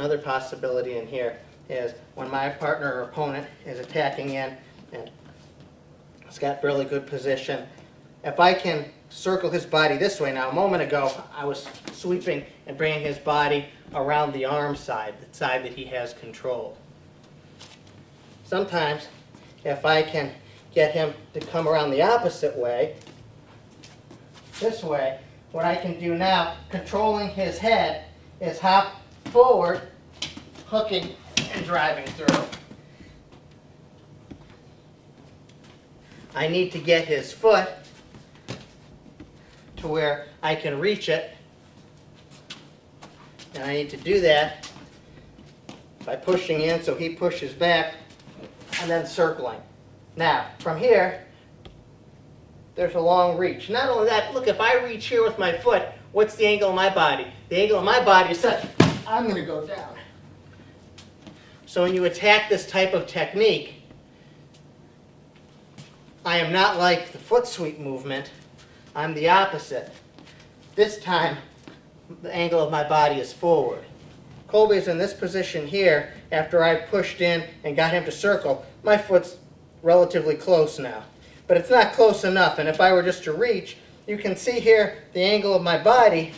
Another possibility in here is when my partner or opponent is attacking in and it's got really good position, if I can circle his body this way. Now, a moment ago, I was sweeping and bringing his body around the arm side, the side that he has controlled. Sometimes, if I can get him to come around the opposite way, this way, what I can do now, controlling his head, is hop forward, hooking and driving through. I need to get his foot to where I can reach it, and I need to do that by pushing in so he pushes back and then circling. Now, from here, there's a long reach. Not only that, look, if I reach here with my foot, what's the angle of my body? The angle of my body is such, I'm going to go down. So when you attack this type of technique, I am not like the foot sweep movement. I'm the opposite. This time, the angle of my body is forward. Colby's in this position here after I pushed in and got him to circle. My foot's relatively close now, but it's not close enough. And if I were just to reach, you can see here the angle of my body,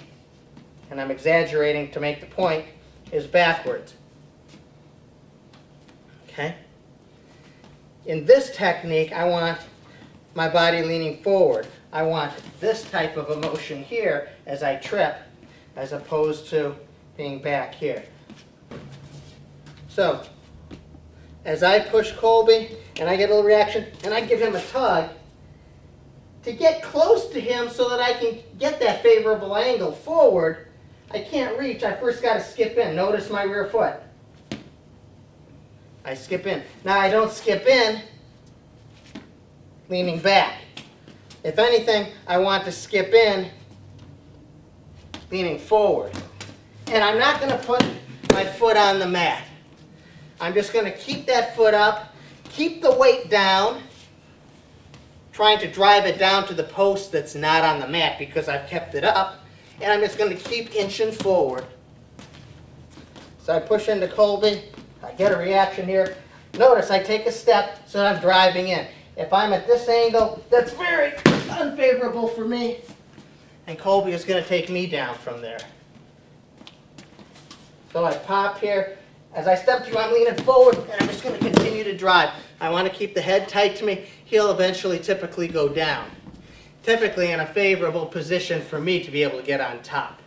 and I'm exaggerating to make the point, is backwards. Okay? In this technique, I want my body leaning forward. I want this type of a motion here as I trip, as opposed to being back here. So, as I push Colby, and I get a little reaction, and I give him a tug, to get close to him so that I can get that favorable angle forward, I can't reach. I first got to skip in. Notice my rear foot. I skip in. Now, I don't skip in leaning back. If anything, I want to skip in leaning forward. And I'm not going to put my foot on the mat. I'm just going to keep that foot up, keep the weight down, trying to drive it down to the post that's not on the mat because I've kept it up, and I'm just going to keep inching forward. So I push into Colby, I get a reaction here. Notice I take a step so I'm driving in. If I'm at this angle, that's very unfavorable for me, and Colby is going to take me down from there. So I pop here. As I step through, I'm leaning forward, and I'm just going to continue to drive. I want to keep the head tight to me. He'll eventually typically go down. Typically in a favorable position for me to be able to get on top.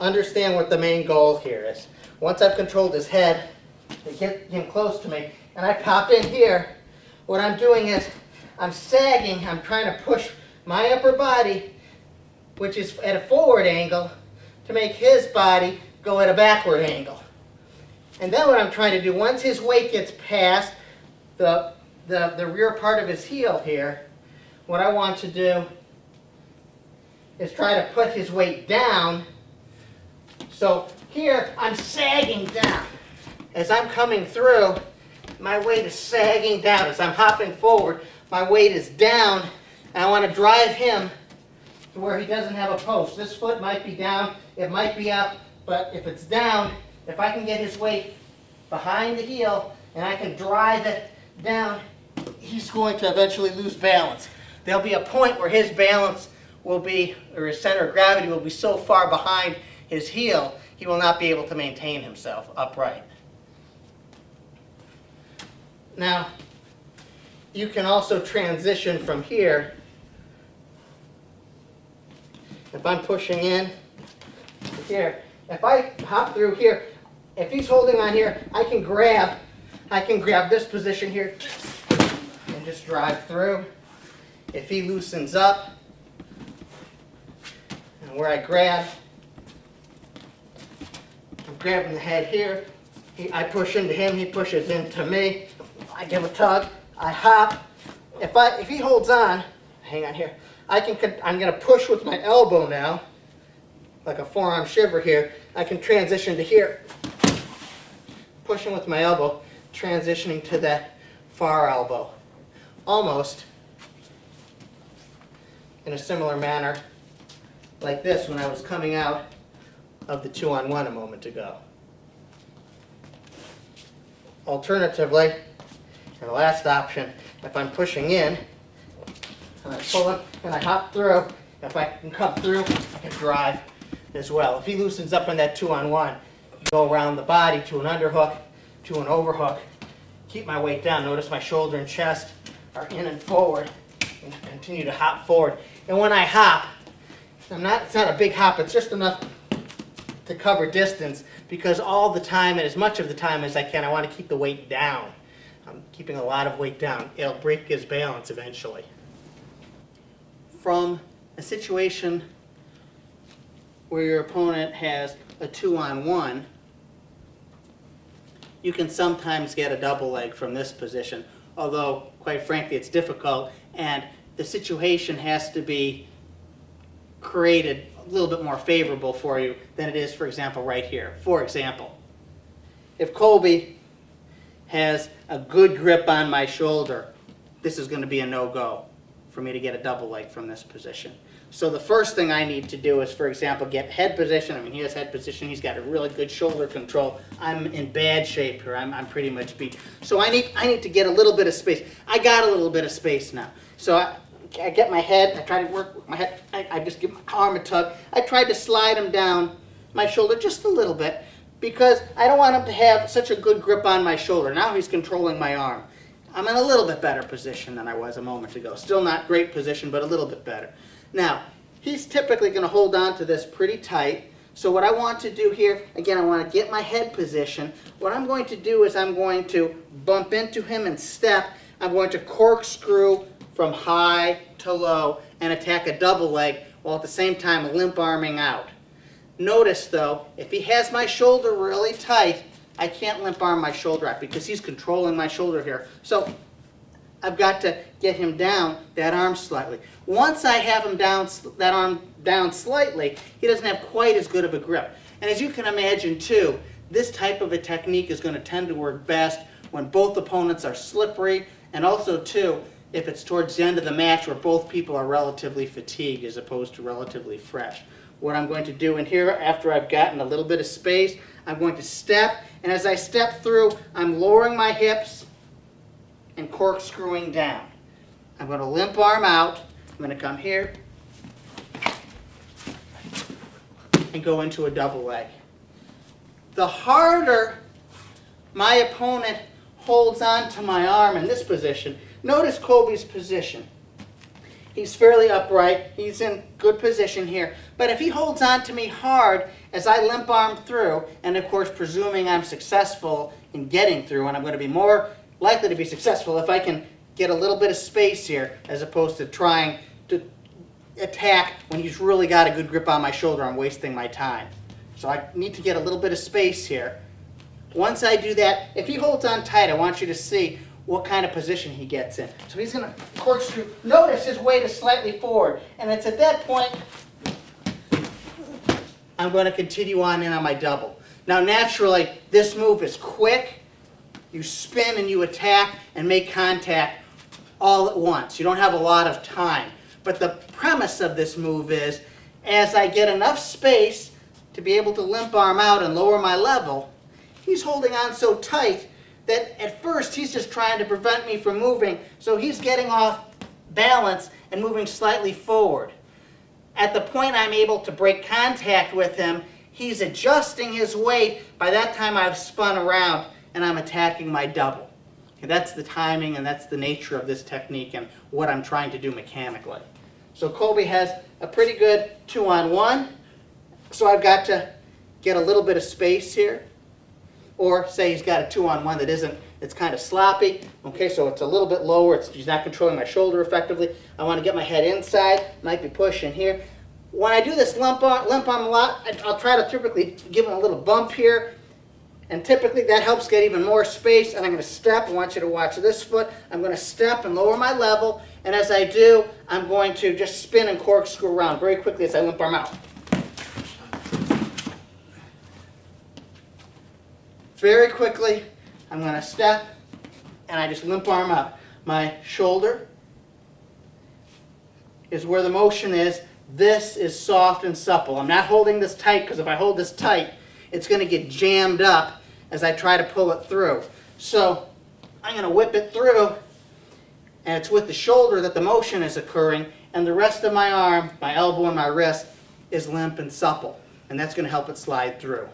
Understand what the main goal here is. Once I've controlled his head, to get him close to me, and I pop in here, what I'm doing is I'm sagging, I'm trying to push my upper body, which is at a forward angle, to make his body go at a backward angle. And then what I'm trying to do, once his weight gets past the rear part of his heel here, what I want to do is try to put his weight down. So here, I'm sagging down. As I'm coming through, my weight is sagging down. As I'm hopping forward, my weight is down, and I want to drive him to where he doesn't have a post. This foot might be down, it might be up, but if it's down, if I can get his weight behind the heel, and I can drive it down, he's going to eventually lose balance. There'll be a point where his balance will be, or his center of gravity will be so far behind his heel, he will not be able to maintain himself upright. Now, you can also transition from here. If I'm pushing in here, if I hop through here, if he's holding on here, I can grab this position here and just drive through. If he loosens up, and where I grab, I'm grabbing the head here. I push into him, he pushes into me. I give a tug, I hop. If he holds on, hang on here, I'm going to push with my elbow now, like a forearm shiver here. I can transition to here, pushing with my elbow, transitioning to that far elbow. Almost in a similar manner like this when I was coming out of the 2-on-1 a moment ago. Alternatively, and the last option, if I'm pushing in, and I pull him and I hop through, if I can come through, I can drive as well. If he loosens up on that 2-on-1, go around the body to an underhook, to an overhook, keep my weight down. Notice my shoulder and chest are in and forward, and continue to hop forward. And when I hop, it's not a big hop, it's just enough to cover distance, because all the time, and as much of the time as I can, I want to keep the weight down. I'm keeping a lot of weight down. It'll break his balance eventually. From a situation where your opponent has a 2-on-1, you can sometimes get a double leg from this position, although, quite frankly, it's difficult, and the situation has to be created a little bit more favorable for you than it is, for example, right here. For example, if Colby has a good grip on my shoulder, this is going to be a no-go for me to get a double leg from this position. So the first thing I need to do is, for example, get head position. I mean, he has head position. He's got a really good shoulder control. I'm in bad shape here. I'm pretty much beat. So I need to get a little bit of space. I got a little bit of space now. So I get my head. I try to work with my head. I just give my arm a tug. I tried to slide him down my shoulder just a little bit because I don't want him to have such a good grip on my shoulder. Now he's controlling my arm. I'm in a little bit better position than I was a moment ago. Still not great position, but a little bit better. Now, he's typically going to hold on to this pretty tight. So what I want to do here, again, I want to get my head position. What I'm going to do is I'm going to bump into him and step. I'm going to corkscrew from high to low and attack a double leg while at the same time limp-arming out. Notice, though, if he has my shoulder really tight, I can't limp-arm my shoulder out because he's controlling my shoulder here. So I've got to get him down that arm slightly. Once I have him down, that arm down slightly, he doesn't have quite as good of a grip. And as you can imagine, too, this type of a technique is going to tend to work best when both opponents are slippery, and also, too, if it's towards the end of the match where both people are relatively fatigued as opposed to relatively fresh. What I'm going to do in here, after I've gotten a little bit of space, I'm going to step, and as I step through, I'm lowering my hips and corkscrewing down. I'm going to limp arm out. I'm going to come here and go into a double leg. The harder my opponent holds on to my arm in this position, notice Colby's position. He's fairly upright. He's in good position here. But if he holds on to me hard as I limp arm through, and of course presuming I'm successful in getting through, and I'm going to be more likely to be successful if I can get a little bit of space here as opposed to trying to attack when he's really got a good grip on my shoulder. I'm wasting my time. So I need to get a little bit of space here. Once I do that, if he holds on tight, I want you to see what kind of position he gets in. So he's going to corkscrew. Notice his weight is slightly forward. And it's at that point I'm going to continue on in on my double. Now naturally, this move is quick. You spin and you attack and make contact all at once. You don't have a lot of time. But the premise of this move is, as I get enough space to be able to limp arm out and lower my level, he's holding on so tight that at first he's just trying to prevent me from moving, so he's getting off balance and moving slightly forward. At the point I'm able to break contact with him, he's adjusting his weight. By that time I've spun around and I'm attacking my double. Okay, that's the timing and that's the nature of this technique and what I'm trying to do mechanically. So Colby has a pretty good 2-on-1, so I've got to get a little bit of space here. Or say he's got a 2-on-1 that isn't, it's kind of sloppy. Okay, so it's a little bit lower. He's not controlling my shoulder effectively. I want to get my head inside. Might be pushing here. When I do this limp arm a lot, I'll try to typically give him a little bump here. And typically that helps get even more space. And I'm going to step. I want you to watch this foot. I'm going to step and lower my level. And as I do, I'm going to just spin and corkscrew around very quickly as I limp arm out. very quickly, I'm going to step, and I just limp arm up. My shoulder is where the motion is. This is soft and supple. I'm not holding this tight, because if I hold this tight, it's going to get jammed up as I try to pull it through. So I'm going to whip it through, and it's with the shoulder that the motion is occurring, and the rest of my arm, my elbow and my wrist, is limp and supple, and that's going to help it slide through.